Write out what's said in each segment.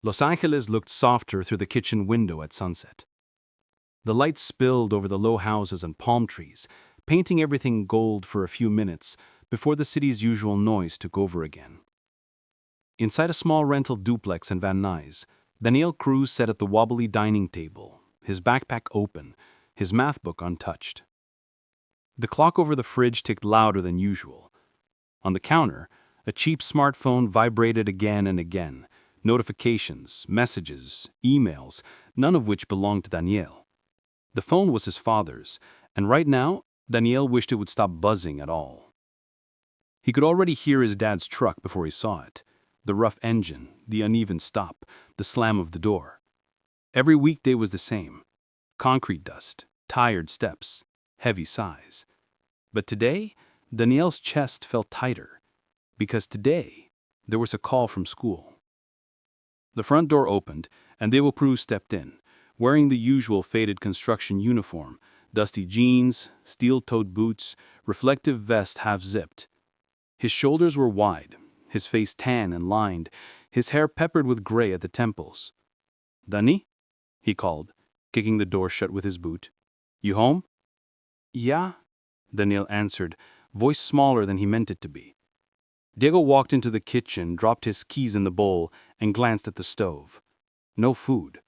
Los Angeles looked softer through the kitchen window at sunset. The light spilled over the low houses and palm trees, painting everything gold for a few minutes before the city's usual noise took over again. Inside a small rental duplex in Van Nuys, Daniel Cruz sat at the wobbly dining table, his backpack open, his math book untouched. The clock over the fridge ticked louder than usual. On the counter, a cheap smartphone vibrated again and again, notifications, messages, emails, none of which belonged to Daniel. The phone was his father's, and right now, Daniel wished it would stop buzzing at all. He could already hear his dad's truck before he saw it. The rough engine, the uneven stop, the slam of the door. Every weekday was the same. Concrete dust, tired steps, heavy sighs. But today, Daniel's chest felt tighter, because today, there was a call from school. The front door opened, and Diego Cruz stepped in, wearing the usual faded construction uniform, dusty jeans, steel-toed boots, reflective vest half-zipped. His shoulders were wide, his face tan and lined, his hair peppered with gray at the temples. "Dani?" he called, kicking the door shut with his boot. "You home?" "Yeah," Daniel answered, voice smaller than he meant it to be. Diego walked into the kitchen, dropped his keys in the bowl, and glanced at the stove. No food,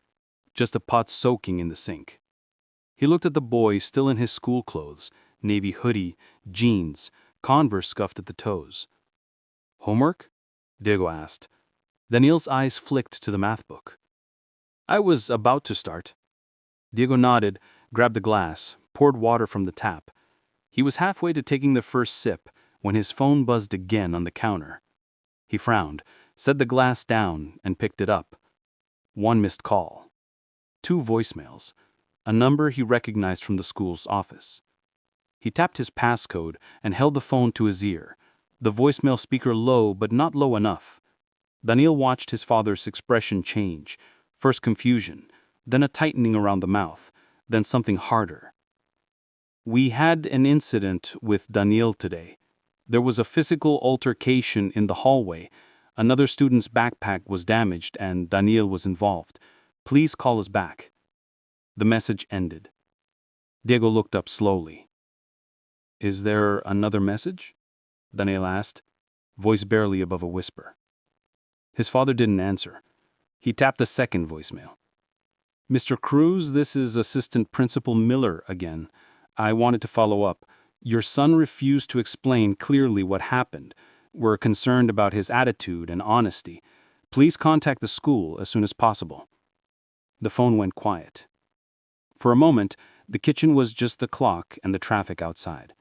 just a pot soaking in the sink. He looked at the boy still in his school clothes, navy hoodie, jeans, Converse scuffed at the toes. "Homework?" Diego asked. Daniel's eyes flicked to the math book. "I was about to start." Diego nodded, grabbed a glass, poured water from the tap. He was halfway to taking the first sip when his phone buzzed again on the counter. He frowned, set the glass down, and picked it up. One missed call. 2 voicemails, a number he recognized from the school's office. He tapped his passcode and held the phone to his ear, the voicemail speaker low but not low enough. Daniel watched his father's expression change, first confusion, then a tightening around the mouth, then something harder. "We had an incident with Daniel today. There was a physical altercation in the hallway. Another student's backpack was damaged and Daniel was involved. Please call us back." The message ended. Diego looked up slowly. "Is there another message?" Daniel asked, voice barely above a whisper. His father didn't answer. He tapped the second voicemail. "Mr. Cruz, this is Assistant Principal Miller again. I wanted to follow up. Your son refused to explain clearly what happened. We're concerned about his attitude and honesty. Please contact the school as soon as possible." The phone went quiet. For a moment, the kitchen was just the clock and the traffic outside.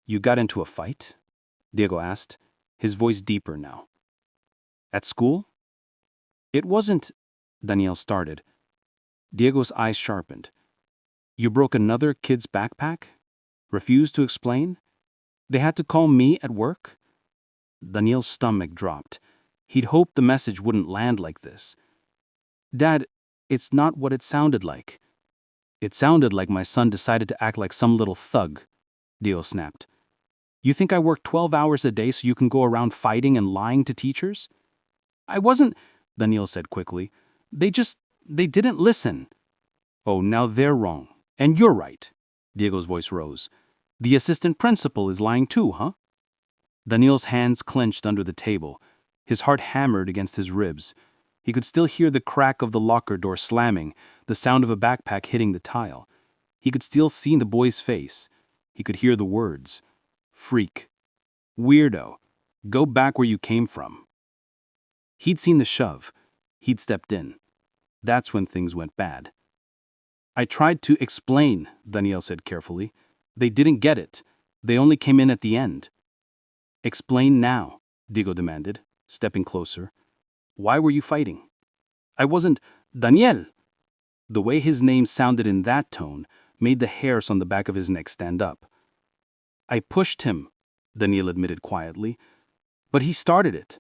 "You got into a fight?" Diego asked, his voice deeper now. "At school?" "It wasn't," Daniel started. Diego's eyes sharpened. "You broke another kid's backpack? Refused to explain? They had to call me at work?" Daniel's stomach dropped. He'd hoped the message wouldn't land like this. "Dad, it's not what it sounded like." "It sounded like my son decided to act like some little thug," Diego snapped. "You think I work 12 hours a day so you can go around fighting and lying to teachers?" "I wasn't," Daniel said quickly. They didn't listen." "Oh, now they're wrong. And you're right." Diego's voice rose. "The assistant principal is lying too, huh?" Daniel's hands clenched under the table. His heart hammered against his ribs. He could still hear the crack of the locker door slamming, the sound of a backpack hitting the tile. He could still see the boy's face. He could hear the words. "Freak. Weirdo. Go back where you came from." He'd seen the shove. He'd stepped in. That's when things went bad. "I tried to explain," Daniel said carefully. "They didn't get it. They only came in at the end." "Explain now," Diego demanded, stepping closer. "Why were you fighting?" "I wasn't Daniel." The way his name sounded in that tone made the hairs on the back of his neck stand up. "I pushed him," Daniel admitted quietly. "But he started it."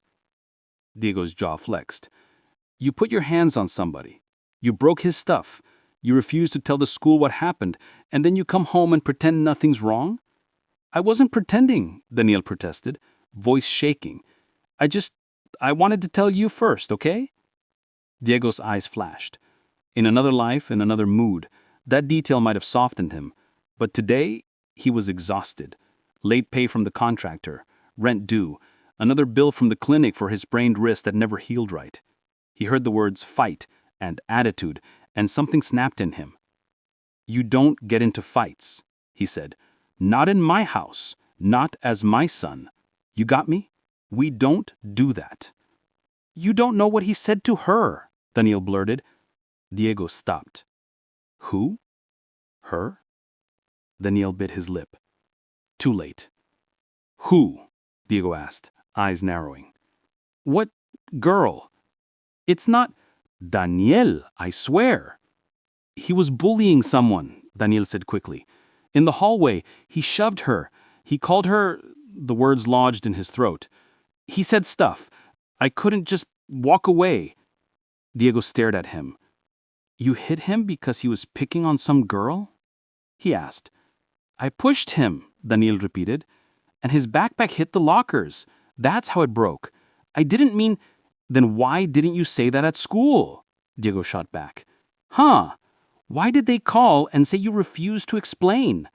Diego's jaw flexed. "You put your hands on somebody. You broke his stuff. You refuse to tell the school what happened, and then you come home and pretend nothing's wrong?" "I wasn't pretending," Daniel protested, voice shaking. I wanted to tell you first, okay?" Diego's eyes flashed. In another life, in another mood, that detail might have softened him. But today, he was exhausted. Late pay from the contractor, rent due, another bill from the clinic for his sprained wrist that never healed right. He heard the words fight and attitude, and something snapped in him. "You don't get into fights," he said. "Not in my house, not as my son. You got me? We don't do that." "You don't know what he said to her," Daniel blurted. Diego stopped. "Who? Her?" Daniel bit his lip. Too late. "Who?" Diego asked, eyes narrowing. "What girl?" "It's not Daniel, I swear." "He was bullying someone," Daniel said quickly. "In the hallway, he shoved her. He called her—" The words lodged in his throat. "He said stuff. I couldn't just walk away." Diego stared at him. "You hit him because he was picking on some girl?" he asked. "I pushed him," Daniel repeated, "and his backpack hit the lockers. That's how it broke. I didn't mean—" "Then why didn't you say that at school?" Diego shot back. "Huh? Why did they call and say you refused to explain?"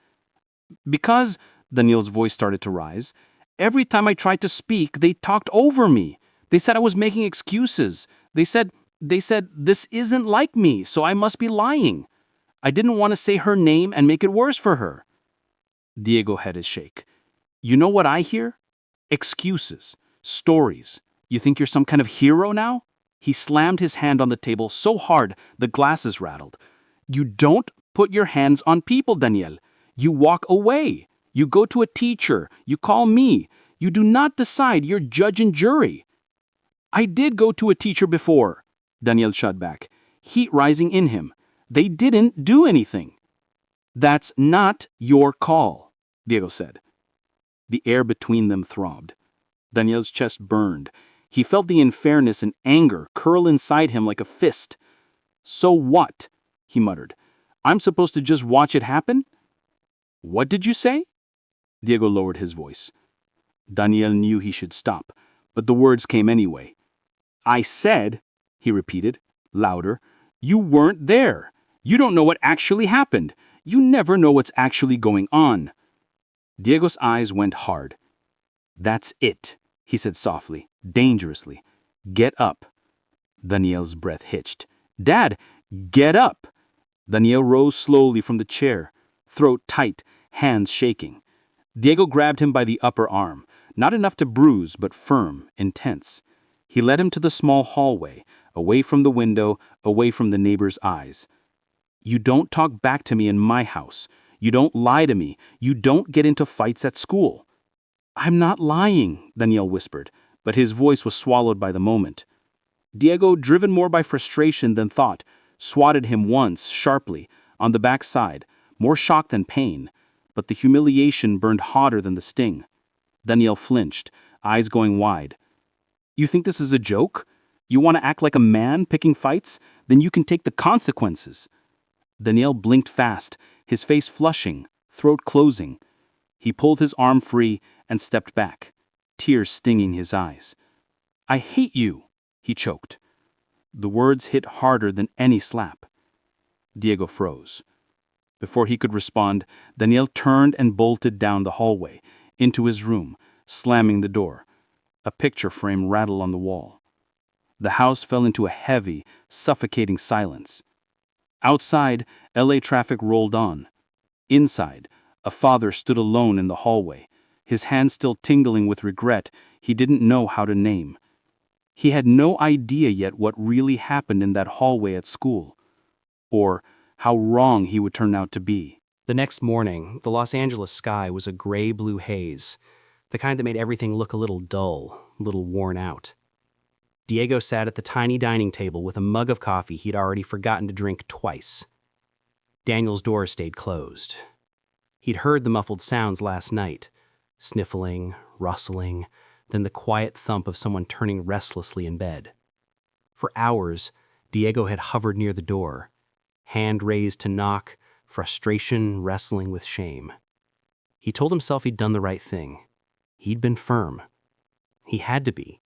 "Because," Daniel's voice started to rise, "every time I tried to speak, they talked over me. They said I was making excuses. They said, this isn't like me, so I must be lying. I didn't want to say her name and make it worse for her." Diego had his shake. "You know what I hear? Excuses. Stories. You think you're some kind of hero now?" He slammed his hand on the table so hard the glasses rattled. "You don't put your hands on people, Daniel. You walk away. You go to a teacher. You call me. You do not decide. You're judge and jury." "I did go to a teacher before," Daniel shot back, heat rising in him. "They didn't do anything." "That's not your call," Diego said. The air between them throbbed. Daniel's chest burned. He felt the unfairness and anger curl inside him like a fist. "So what?" he muttered. "I'm supposed to just watch it happen?" "What did you say?" Diego lowered his voice. Daniel knew he should stop, but the words came anyway. "I said," he repeated, louder, "you weren't there. You don't know what actually happened. You never know what's actually going on." Diego's eyes went hard. "That's it," he said softly, dangerously. "Get up." Daniel's breath hitched. "Dad, get up!" Daniel rose slowly from the chair, throat tight, hands shaking. Diego grabbed him by the upper arm, not enough to bruise, but firm, intense. He led him to the small hallway, away from the window, away from the neighbor's eyes. "You don't talk back to me in my house. You don't lie to me. You don't get into fights at school." "I'm not lying," Daniel whispered, but his voice was swallowed by the moment. Diego, driven more by frustration than thought, swatted him once, sharply, on the back side, more shock than pain, but the humiliation burned hotter than the sting. Daniel flinched, eyes going wide. "You think this is a joke? You want to act like a man picking fights? Then you can take the consequences." Daniel blinked fast, his face flushing, throat closing. He pulled his arm free and stepped back, tears stinging his eyes. "I hate you," he choked. The words hit harder than any slap. Diego froze. Before he could respond, Daniel turned and bolted down the hallway, into his room, slamming the door. A picture frame rattled on the wall. The house fell into a heavy, suffocating silence. Outside, LA traffic rolled on. Inside, a father stood alone in the hallway, his hands still tingling with regret he didn't know how to name. He had no idea yet what really happened in that hallway at school, or how wrong he would turn out to be. The next morning, the Los Angeles sky was a gray-blue haze, the kind that made everything look a little dull, a little worn out. Diego sat at the tiny dining table with a mug of coffee he'd already forgotten to drink twice. Daniel's door stayed closed. He'd heard the muffled sounds last night, sniffling, rustling, then the quiet thump of someone turning restlessly in bed. For hours, Diego had hovered near the door, hand raised to knock, frustration wrestling with shame. He told himself he'd done the right thing. He'd been firm. He had to be.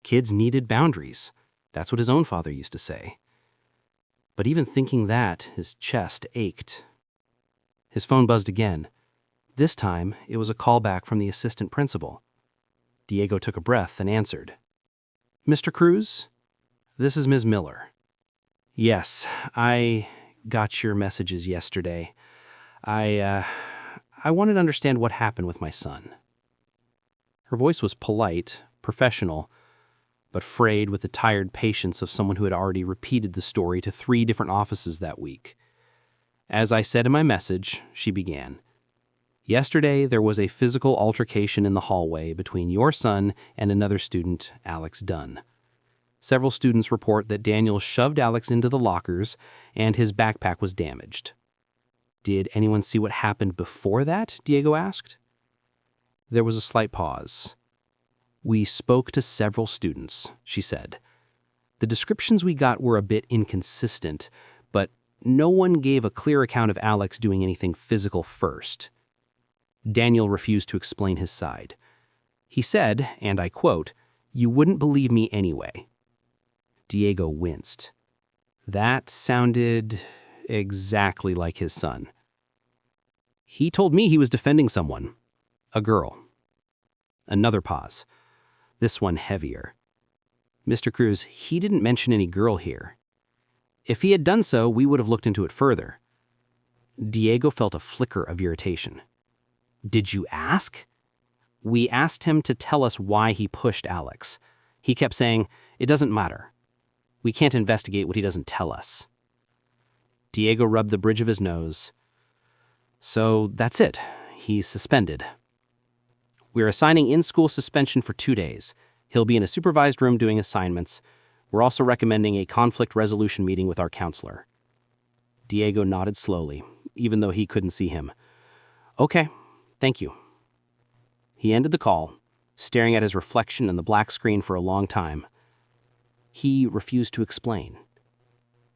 Kids needed boundaries. That's what his own father used to say. But even thinking that, his chest ached. His phone buzzed again. This time, it was a call back from the assistant principal. Diego took a breath and answered. "Mr. Cruz, this is Ms. Miller." "Yes, I got your messages yesterday. I wanted to understand what happened with my son." Her voice was polite, professional, but frayed with the tired patience of someone who had already repeated the story to 3 different offices that week. "As I said in my message," she began, "yesterday there was a physical altercation in the hallway between your son and another student, Alex Dunn. Several students report that Daniel shoved Alex into the lockers and his backpack was damaged." "Did anyone see what happened before that?" Diego asked. There was a slight pause. "We spoke to several students," she said. "The descriptions we got were a bit inconsistent, but no one gave a clear account of Alex doing anything physical first." Daniel refused to explain his side. He said, and I quote, "You wouldn't believe me anyway." Diego winced. That sounded exactly like his son. "He told me he was defending someone. A girl." Another pause. This one heavier. "Mr. Cruz, he didn't mention any girl here. If he had done so, we would have looked into it further." Diego felt a flicker of irritation. "Did you ask?" "We asked him to tell us why he pushed Alex. He kept saying, 'It doesn't matter. We can't investigate what he doesn't tell us.'" Diego rubbed the bridge of his nose. "So that's it. He's suspended. We're assigning in-school suspension for 2 days. He'll be in a supervised room doing assignments. We're also recommending a conflict resolution meeting with our counselor." Diego nodded slowly, even though he couldn't see him. "Okay, thank you." He ended the call, staring at his reflection in the black screen for a long time. He refused to explain.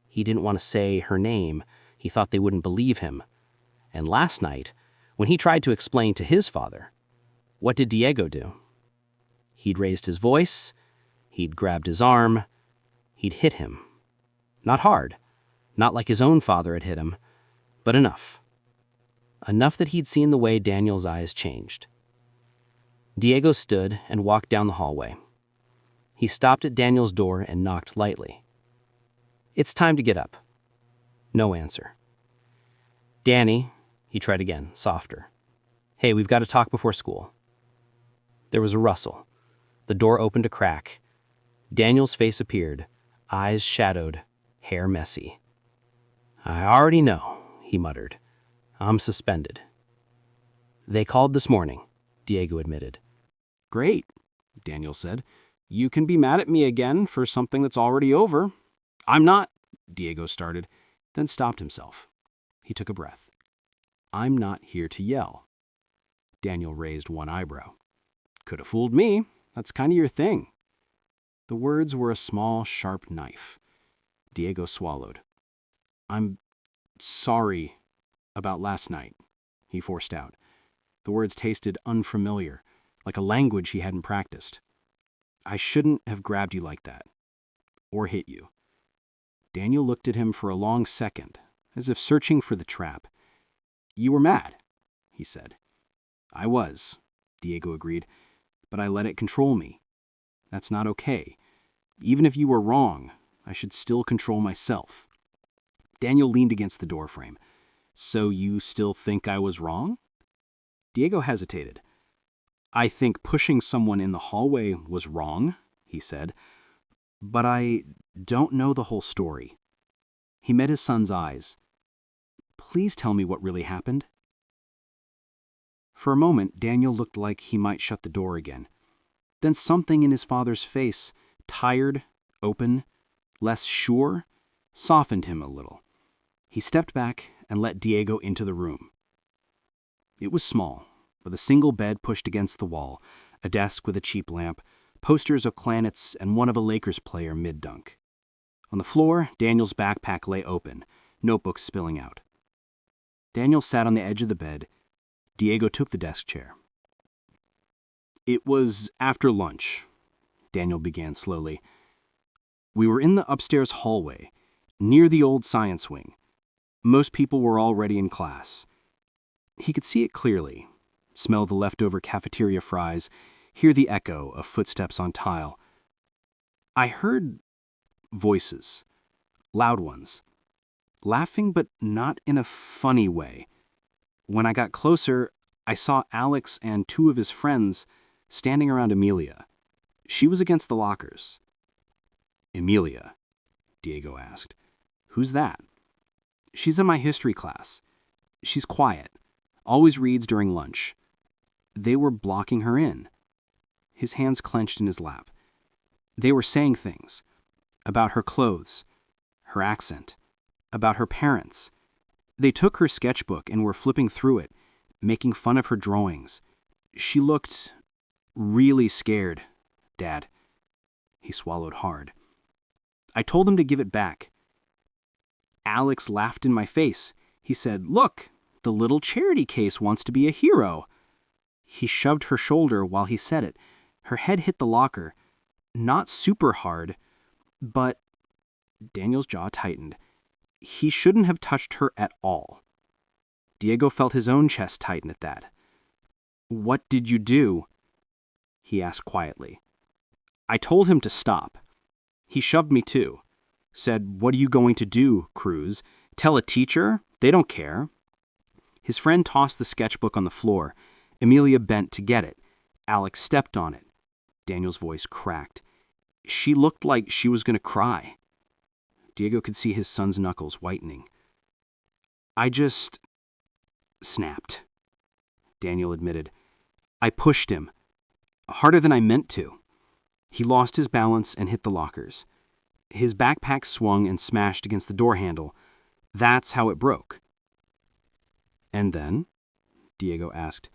He didn't want to say her name. He thought they wouldn't believe him. And last night, when he tried to explain to his father, what did Diego do? He'd raised his voice, he'd grabbed his arm, he'd hit him. Not hard, not like his own father had hit him, but enough. Enough that he'd seen the way Daniel's eyes changed. Diego stood and walked down the hallway. He stopped at Daniel's door and knocked lightly. "It's time to get up." No answer. "Danny," he tried again, softer. "Hey, we've got to talk before school." There was a rustle. The door opened a crack. Daniel's face appeared, eyes shadowed, hair messy. "I already know," he muttered. "I'm suspended." "They called this morning," Diego admitted. "Great," Daniel said. "You can be mad at me again for something that's already over." "I'm not," Diego started, then stopped himself. He took a breath. "I'm not here to yell." Daniel raised one eyebrow. "Could have fooled me. That's kind of your thing." The words were a small, sharp knife. Diego swallowed. "I'm sorry about last night," he forced out. The words tasted unfamiliar, like a language he hadn't practiced. "I shouldn't have grabbed you like that. Or hit you." Daniel looked at him for a long second, as if searching for the trap. "You were mad," he said. "I was," Diego agreed, "but I let it control me. That's not okay. Even if you were wrong, I should still control myself." Daniel leaned against the doorframe. "So you still think I was wrong?" Diego hesitated. "I think pushing someone in the hallway was wrong," he said, "but I don't know the whole story." He met his son's eyes. "Please tell me what really happened." For a moment, Daniel looked like he might shut the door again. Then something in his father's face, tired, open, less sure, softened him a little. He stepped back and let Diego into the room. It was small, with a single bed pushed against the wall, a desk with a cheap lamp, posters of planets, and one of a Lakers player mid-dunk. On the floor, Daniel's backpack lay open, notebooks spilling out. Daniel sat on the edge of the bed. Diego took the desk chair. "It was after lunch," Daniel began slowly. We were in the upstairs hallway, near the old science wing. Most people were already in class. He could see it clearly, smell the leftover cafeteria fries, hear the echo of footsteps on tile. I heard voices, loud ones, laughing but not in a funny way. When I got closer, I saw Alex and two of his friends standing around Amelia. She was against the lockers. "Amelia?" Diego asked. "Who's that?" "She's in my history class. She's quiet, always reads during lunch." They were blocking her in. His hands clenched in his lap. They were saying things about her clothes, her accent, about her parents. They took her sketchbook and were flipping through it, making fun of her drawings. She looked really scared, Dad. He swallowed hard. I told him to give it back. Alex laughed in my face. He said, "Look, the little charity case wants to be a hero." He shoved her shoulder while he said it. Her head hit the locker. Not super hard, but Daniel's jaw tightened. He shouldn't have touched her at all. Diego felt his own chest tighten at that. "What did you do?" he asked quietly. I told him to stop. He shoved me too. Said, "What are you going to do, Cruz? Tell a teacher? They don't care." His friend tossed the sketchbook on the floor. Amelia bent to get it. Alex stepped on it. Daniel's voice cracked. She looked like she was going to cry. Diego could see his son's knuckles whitening. "I just snapped," Daniel admitted. "I pushed him. Harder than I meant to." He lost his balance and hit the lockers. His backpack swung and smashed against the door handle. That's how it broke. "And then?" Diego asked.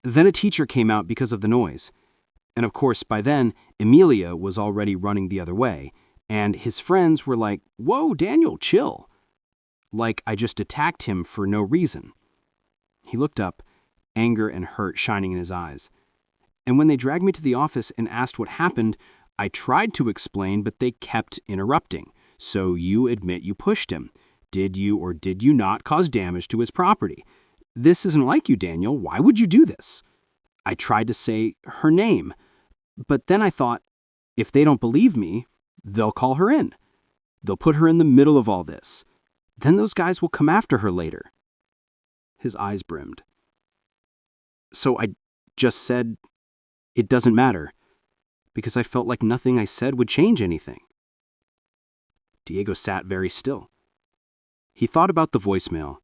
"Then a teacher came out because of the noise. And of course, by then, Amelia was already running the other way, and his friends were like, 'Whoa, Daniel, chill.' Like I just attacked him for no reason." He looked up, anger and hurt shining in his eyes. "And when they dragged me to the office and asked what happened, I tried to explain, but they kept interrupting. 'So you admit you pushed him. Did you or did you not cause damage to his property? This isn't like you, Daniel. Why would you do this?' I tried to say her name, but then I thought, if they don't believe me, they'll call her in. They'll put her in the middle of all this. Then those guys will come after her later." His eyes brimmed. "So I just said, it doesn't matter, because I felt like nothing I said would change anything." Diego sat very still. He thought about the voicemail.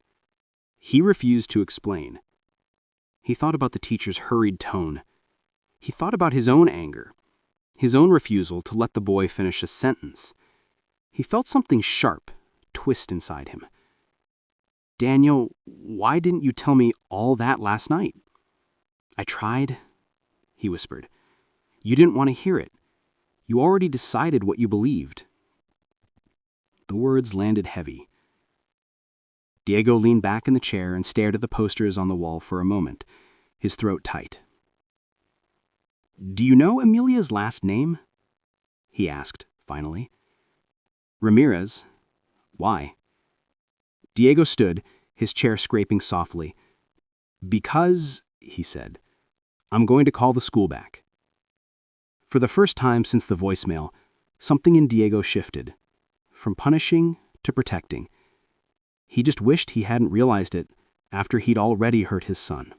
He refused to explain. He thought about the teacher's hurried tone. He thought about his own anger, his own refusal to let the boy finish a sentence. He felt something sharp twist inside him. "Daniel, why didn't you tell me all that last night?" "I tried," he whispered. "You didn't want to hear it. You already decided what you believed." The words landed heavy. Diego leaned back in the chair and stared at the posters on the wall for a moment, his throat tight. "Do you know Amelia's last name?" he asked, finally. "Ramirez. Why?" Diego stood, his chair scraping softly. "Because," he said, "I'm going to call the school back." For the first time since the voicemail, something in Diego shifted, from punishing to protecting. He just wished he hadn't realized it after he'd already hurt his son.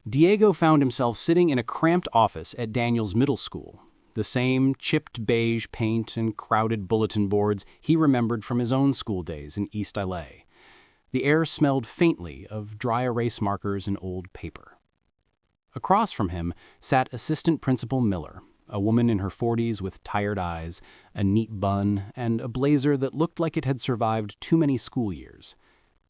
Diego found himself sitting in a cramped office at Daniel's middle school, the same chipped beige paint and crowded bulletin boards he remembered from his own school days in East LA. The air smelled faintly of dry erase markers and old paper. Across from him sat Assistant Principal Miller, a woman in her 40s with tired eyes, a neat bun, and a blazer that looked like it had survived too many school years.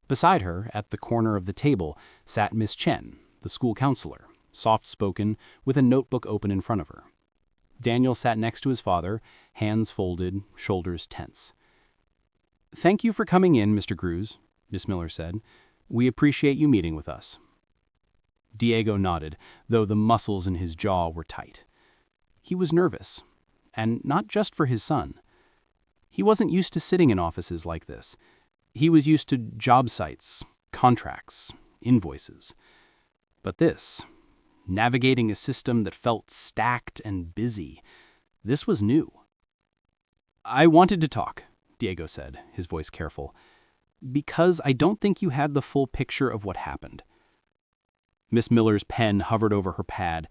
Beside her, at the corner of the table, sat Miss Chen, the school counselor, soft-spoken, with a notebook open in front of her. Daniel sat next to his father, hands folded, shoulders tense. "Thank you for coming in, Mr. Cruz," Miss Miller said. "We appreciate you meeting with us." Diego nodded, though the muscles in his jaw were tight. He was nervous, and not just for his son. He wasn't used to sitting in offices like this. He was used to job sites, contracts, invoices. But this, navigating a system that felt stacked and busy, this was new. "I wanted to talk," Diego said, his voice careful, "because I don't think you had the full picture of what happened." Miss Miller's pen hovered over her pad.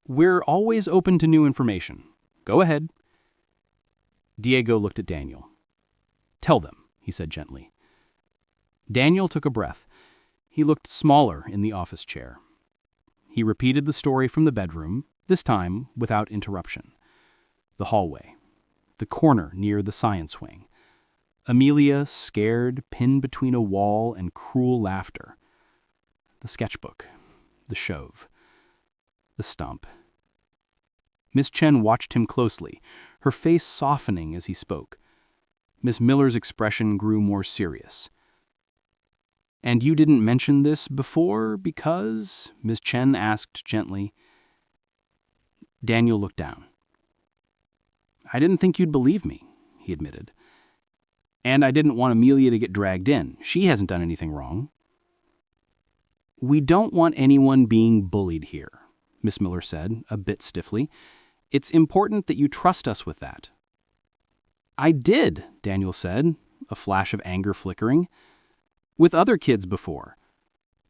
"We're always open to new information. Go ahead." Diego looked at Daniel. "Tell them," he said gently. Daniel took a breath. He looked smaller in the office chair. He repeated the story from the bedroom, this time without interruption. The hallway. The corner near the science wing. Amelia, scared, pinned between a wall and cruel laughter. The sketchbook. The shove. The stump. Miss Chen watched him closely, her face softening as he spoke. Miss Miller's expression grew more serious. "And you didn't mention this before because?" Miss Chen asked gently. Daniel looked down. "I didn't think you'd believe me," he admitted. "And I didn't want Amelia to get dragged in. She hasn't done anything wrong." "We don't want anyone being bullied here," Miss Miller said, a bit stiffly. "It's important that you trust us with that." "I did," Daniel said, a flash of anger flickering. "With other kids before.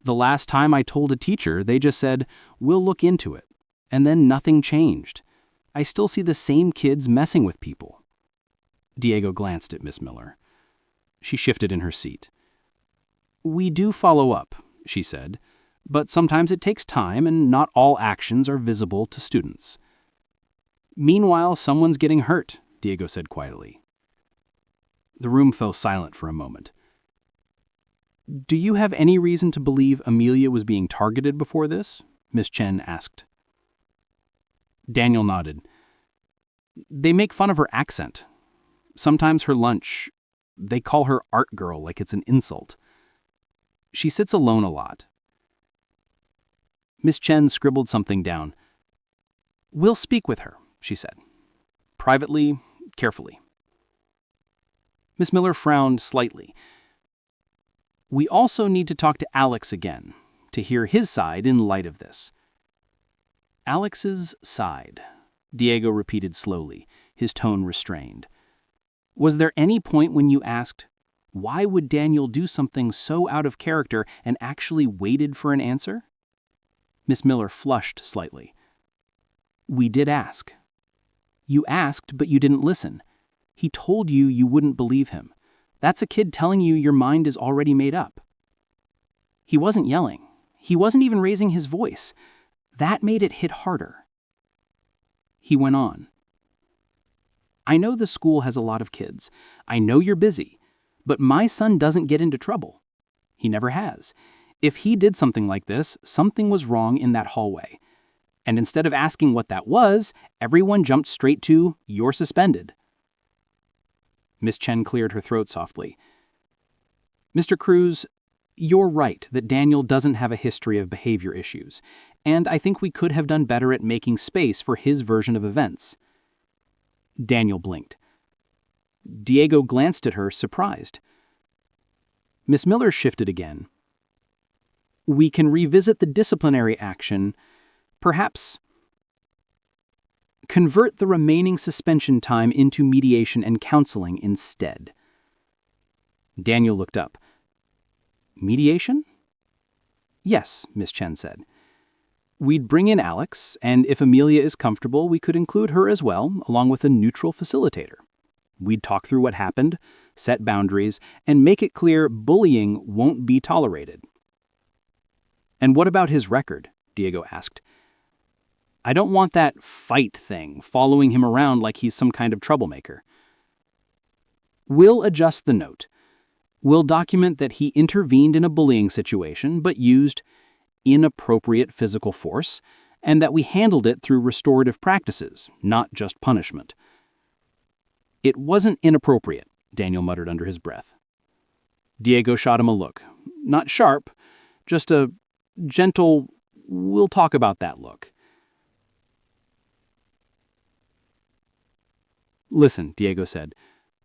The last time I told a teacher, they just said, 'We'll look into it.' And then nothing changed. I still see the same kids messing with people." Diego glanced at Miss Miller. She shifted in her seat. "We do follow up," she said, "but sometimes it takes time and not all actions are visible to students." "Meanwhile, someone's getting hurt," Diego said quietly. The room fell silent for a moment. "Do you have any reason to believe Amelia was being targeted before this?" Miss Chen asked. Daniel nodded. "They make fun of her accent. Sometimes her lunch, they call her art girl like it's an insult. She sits alone a lot." Miss Chen scribbled something down. "We'll speak with her," she said. "Privately, carefully." Miss Miller frowned slightly. "We also need to talk to Alex again, to hear his side in light of this." "Alex's side," Diego repeated slowly, his tone restrained. "Was there any point when you asked, why would Daniel do something so out of character and actually waited for an answer?" Miss Miller flushed slightly. "We did ask." "You asked, but you didn't listen. He told you you wouldn't believe him. That's a kid telling you your mind is already made up." "He wasn't yelling. He wasn't even raising his voice. That made it hit harder." He went on. "I know the school has a lot of kids. I know you're busy. But my son doesn't get into trouble. He never has. If he did something like this, something was wrong in that hallway. And instead of asking what that was, everyone jumped straight to, 'You're suspended.'" Miss Chen cleared her throat softly. "Mr. Cruz, you're right that Daniel doesn't have a history of behavior issues, and I think we could have done better at making space for his version of events." Daniel blinked. Diego glanced at her, surprised. Miss Miller shifted again. "We can revisit the disciplinary action. Perhaps convert the remaining suspension time into mediation and counseling instead." Daniel looked up. "Mediation?" "Yes," Miss Chen said. "We'd bring in Alex, and if Amelia is comfortable, we could include her as well, along with a neutral facilitator. We'd talk through what happened, set boundaries, and make it clear bullying won't be tolerated." "And what about his record?" Diego asked. "I don't want that fight thing following him around like he's some kind of troublemaker." "We'll adjust the note. We'll document that he intervened in a bullying situation but used inappropriate physical force, and that we handled it through restorative practices, not just punishment." "It wasn't inappropriate," Daniel muttered under his breath. Diego shot him a look. Not sharp, just a gentle, "we'll talk about that" look. Listen, Diego said,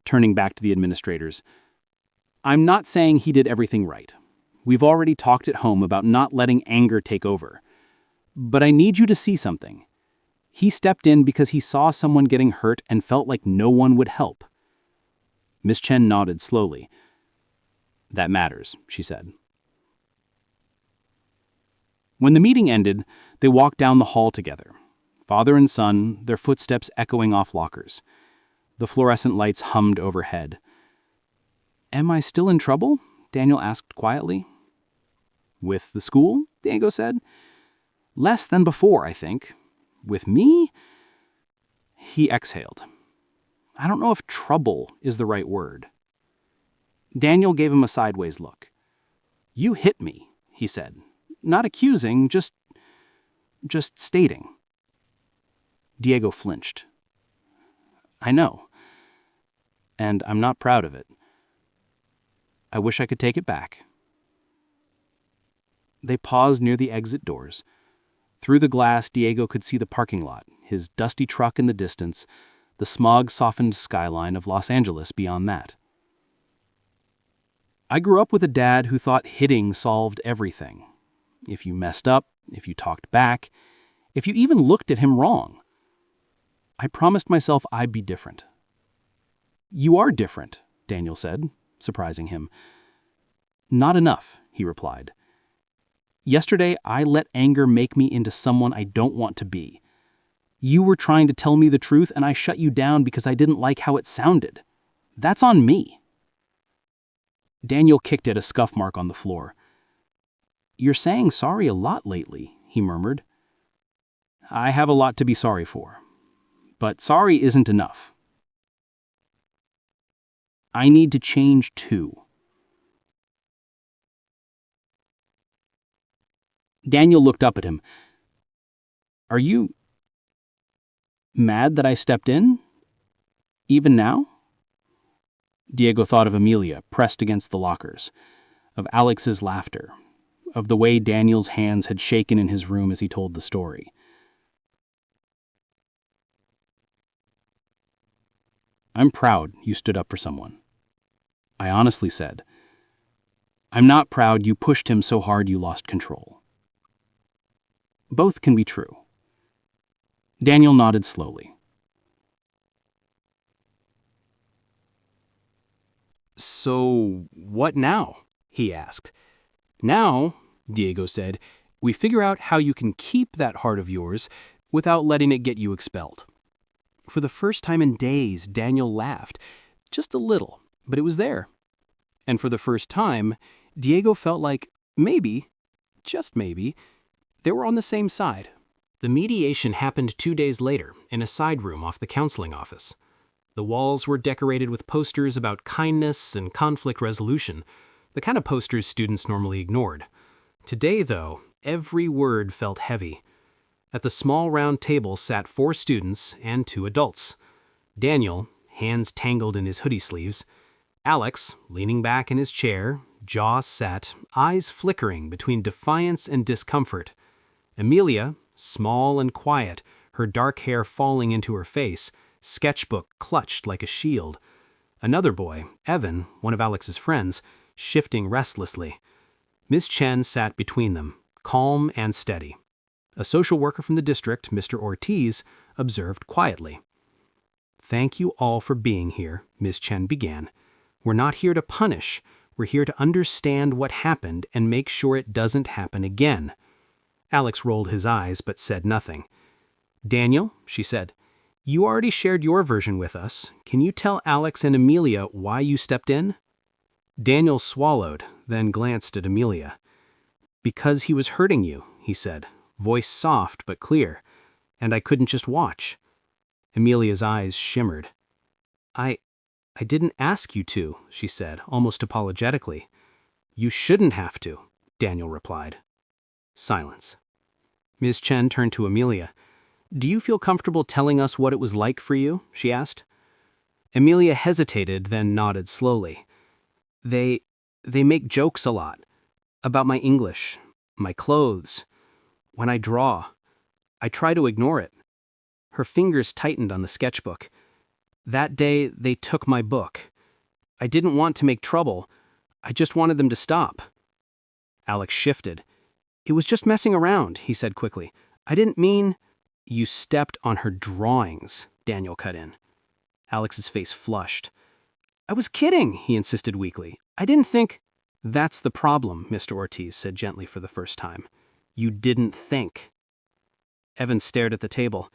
turning back to the administrators. I'm not saying he did everything right. We've already talked at home about not letting anger take over. But I need you to see something. He stepped in because he saw someone getting hurt and felt like no one would help. Miss Chen nodded slowly. That matters, she said. When the meeting ended, they walked down the hall together, father and son, their footsteps echoing off lockers. The fluorescent lights hummed overhead. Am I still in trouble? Daniel asked quietly. With the school? Diego said. Less than before, I think. With me? He exhaled. I don't know if trouble is the right word. Daniel gave him a sideways look. You hit me, he said. Not accusing, just stating. Diego flinched. I know. And I'm not proud of it. I wish I could take it back. They paused near the exit doors. Through the glass, Diego could see the parking lot, his dusty truck in the distance, the smog-softened skyline of Los Angeles beyond that. I grew up with a dad who thought hitting solved everything. If you messed up, if you talked back, if you even looked at him wrong. I promised myself I'd be different. You are different, Daniel said, surprising him. Not enough, he replied. Yesterday, I let anger make me into someone I don't want to be. You were trying to tell me the truth, and I shut you down because I didn't like how it sounded. That's on me. Daniel kicked at a scuff mark on the floor. You're saying sorry a lot lately, he murmured. I have a lot to be sorry for. But sorry isn't enough. I need to change too. Daniel looked up at him. Are you mad that I stepped in? Even now? Diego thought of Amelia pressed against the lockers, of Alex's laughter, of the way Daniel's hands had shaken in his room as he told the story. I'm proud you stood up for someone. I honestly said. I'm not proud you pushed him so hard you lost control. Both can be true. Daniel nodded slowly. So, what now? He asked. Now, Diego said, we figure out how you can keep that heart of yours without letting it get you expelled. For the first time in days, Daniel laughed. Just a little, but it was there. And for the first time, Diego felt like maybe, just maybe, they were on the same side. The mediation happened 2 days later in a side room off the counseling office. The walls were decorated with posters about kindness and conflict resolution, the kind of posters students normally ignored. Today, though, every word felt heavy. At the small round table sat 4 students and 2 adults. Daniel, hands tangled in his hoodie sleeves. Alex, leaning back in his chair, jaw set, eyes flickering between defiance and discomfort. Amelia, small and quiet, her dark hair falling into her face, sketchbook clutched like a shield. Another boy, Evan, one of Alex's friends, shifting restlessly. Miss Chen sat between them, calm and steady. A social worker from the district, Mr. Ortiz, observed quietly. Thank you all for being here, Miss Chen began. We're not here to punish. We're here to understand what happened and make sure it doesn't happen again. Alex rolled his eyes but said nothing. Daniel, she said, you already shared your version with us. Can you tell Alex and Amelia why you stepped in? Daniel swallowed, then glanced at Amelia. Because he was hurting you, he said, voice soft but clear, and I couldn't just watch. Amelia's eyes shimmered. I didn't ask you to, she said, almost apologetically. You shouldn't have to, Daniel replied. Silence. Ms. Chen turned to Amelia. Do you feel comfortable telling us what it was like for you? She asked. Amelia hesitated, then nodded slowly. They make jokes a lot. About my English, my clothes, when I draw. I try to ignore it. Her fingers tightened on the sketchbook. That day, they took my book. I didn't want to make trouble. I just wanted them to stop. Alex shifted. It was just messing around, he said quickly. I didn't mean... You stepped on her drawings, Daniel cut in. Alex's face flushed. I was kidding, he insisted weakly. I didn't think... That's the problem, Mr. Ortiz said gently for the first time. You didn't think. Evan stared at the table.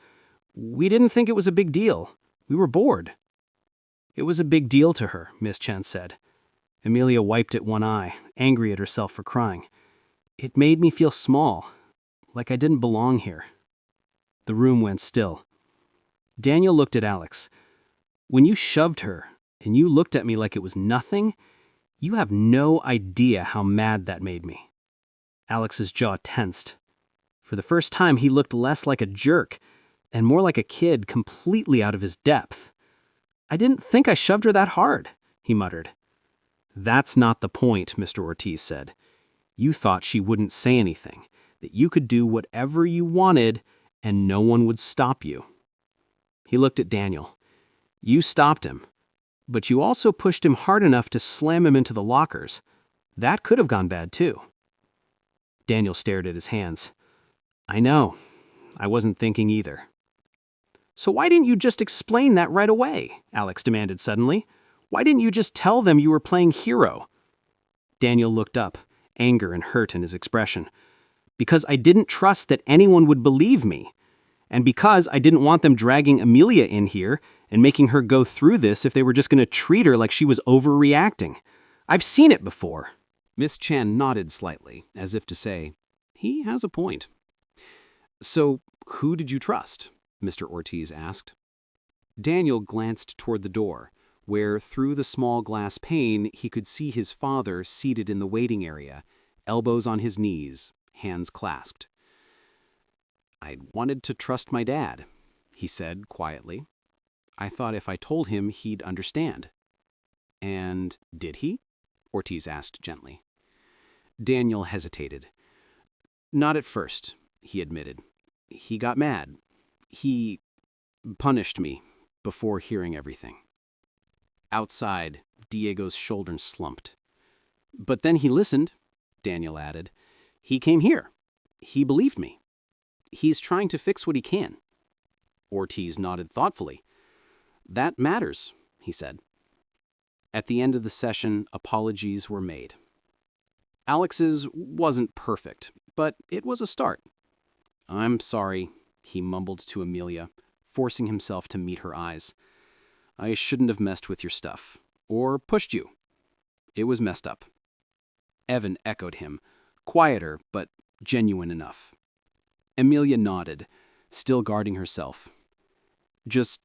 We didn't think it was a big deal. We were bored. It was a big deal to her, Miss Chen said. Amelia wiped at one eye, angry at herself for crying. It made me feel small, like I didn't belong here. The room went still. Daniel looked at Alex. When you shoved her, and you looked at me like it was nothing, you have no idea how mad that made me. Alex's jaw tensed. For the first time, he looked less like a jerk, and more like a kid completely out of his depth. I didn't think I shoved her that hard, he muttered. That's not the point, Mr. Ortiz said. You thought she wouldn't say anything, that you could do whatever you wanted and no one would stop you. He looked at Daniel. You stopped him, but you also pushed him hard enough to slam him into the lockers. That could have gone bad too. Daniel stared at his hands. I know. I wasn't thinking either. So why didn't you just explain that right away? Alex demanded suddenly. Why didn't you just tell them you were playing hero? Daniel looked up, anger and hurt in his expression. Because I didn't trust that anyone would believe me. And because I didn't want them dragging Amelia in here and making her go through this if they were just going to treat her like she was overreacting. I've seen it before. Miss Chen nodded slightly, as if to say, he has a point. So, who did you trust? Mr. Ortiz asked. Daniel glanced toward the door, where through the small glass pane he could see his father seated in the waiting area, elbows on his knees, hands clasped. I wanted to trust my dad, he said quietly. I thought if I told him, he'd understand. And did he? Ortiz asked gently. Daniel hesitated. Not at first, he admitted. He got mad. He punished me before hearing everything. Outside, Diego's shoulders slumped. But then he listened, Daniel added. He came here. He believed me. He's trying to fix what he can. Ortiz nodded thoughtfully. That matters, he said. At the end of the session, apologies were made. Alex's wasn't perfect, but it was a start. I'm sorry, he mumbled to Amelia, forcing himself to meet her eyes. I shouldn't have messed with your stuff, or pushed you. It was messed up. Evan echoed him, quieter but genuine enough. Amelia nodded, still guarding herself. Just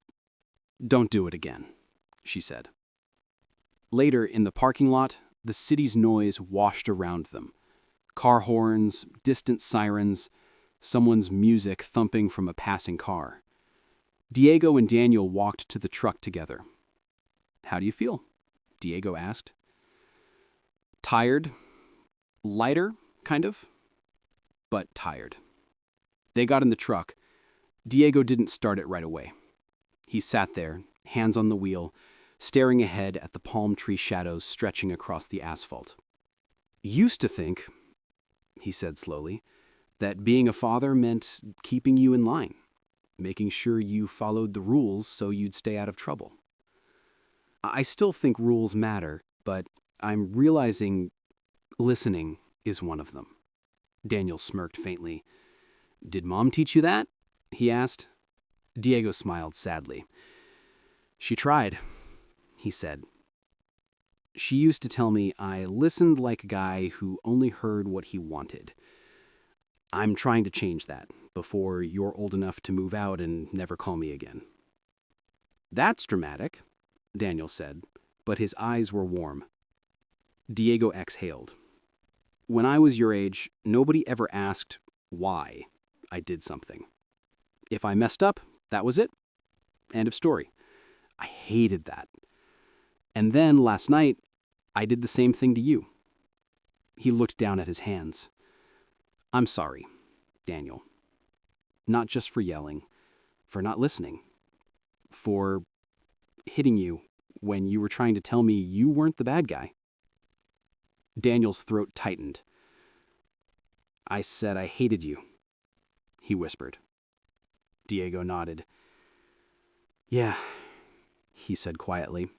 don't do it again, she said. Later, in the parking lot, the city's noise washed around them. Car horns, distant sirens, someone's music thumping from a passing car. Diego and Daniel walked to the truck together. How do you feel? Diego asked. Tired. Lighter, kind of. But tired. They got in the truck. Diego didn't start it right away. He sat there, hands on the wheel, staring ahead at the palm tree shadows stretching across the asphalt. Used to think, he said slowly, that being a father meant keeping you in line, making sure you followed the rules so you'd stay out of trouble. I still think rules matter, but I'm realizing listening is one of them. Daniel smirked faintly. Did Mom teach you that? He asked. Diego smiled sadly. She tried, he said. She used to tell me I listened like a guy who only heard what he wanted. I'm trying to change that before you're old enough to move out and never call me again. That's dramatic, Daniel said, but his eyes were warm. Diego exhaled. When I was your age, nobody ever asked why I did something. If I messed up, that was it. End of story. I hated that. And then last night, I did the same thing to you. He looked down at his hands. I'm sorry, Daniel. Not just for yelling, for not listening, for hitting you when you were trying to tell me you weren't the bad guy." Daniel's throat tightened. "I said I hated you," he whispered. Diego nodded. "Yeah," he said quietly.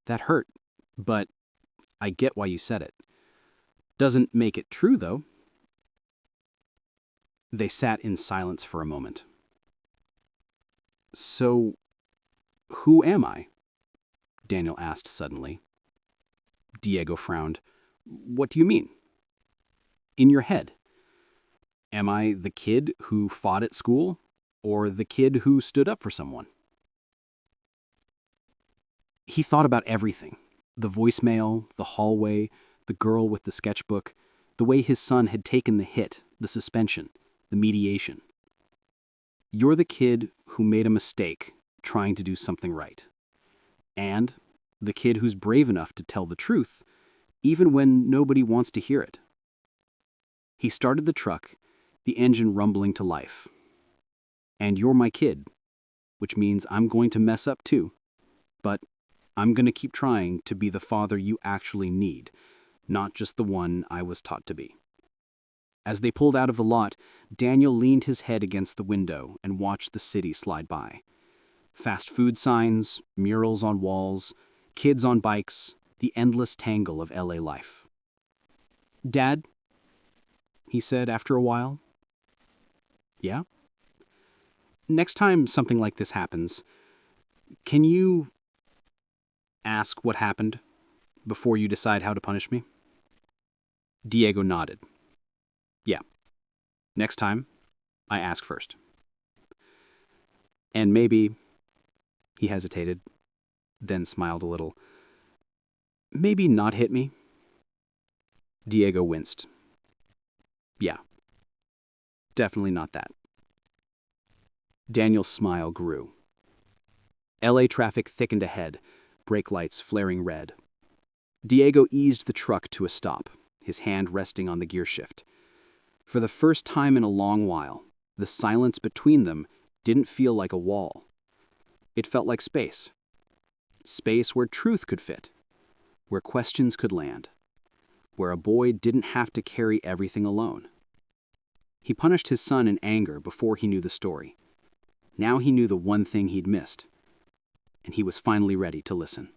"That hurt, but I get why you said it. Doesn't make it true, though." They sat in silence for a moment. "So, who am I?" Daniel asked suddenly. Diego frowned. "What do you mean?" "In your head. Am I the kid who fought at school, or the kid who stood up for someone?" He thought about everything. The voicemail, the hallway, the girl with the sketchbook, the way his son had taken the hit, the suspension, the mediation. You're the kid who made a mistake trying to do something right. And the kid who's brave enough to tell the truth, even when nobody wants to hear it. He started the truck, the engine rumbling to life. "And you're my kid, which means I'm going to mess up too. But I'm going to keep trying to be the father you actually need, not just the one I was taught to be." As they pulled out of the lot, Daniel leaned his head against the window and watched the city slide by. Fast food signs, murals on walls, kids on bikes, the endless tangle of LA life. "Dad," he said after a while. "Yeah?" "Next time something like this happens, can you ask what happened before you decide how to punish me?" Diego nodded. "Yeah. Next time, I ask first. And maybe," he hesitated, then smiled a little, "maybe not hit me." Diego winced. "Yeah. Definitely not that." Daniel's smile grew. LA traffic thickened ahead, brake lights flaring red. Diego eased the truck to a stop, his hand resting on the gear shift. For the first time in a long while, the silence between them didn't feel like a wall. It felt like space. Space where truth could fit, where questions could land, where a boy didn't have to carry everything alone. He punished his son in anger before he knew the story. Now he knew the one thing he'd missed, and he was finally ready to listen.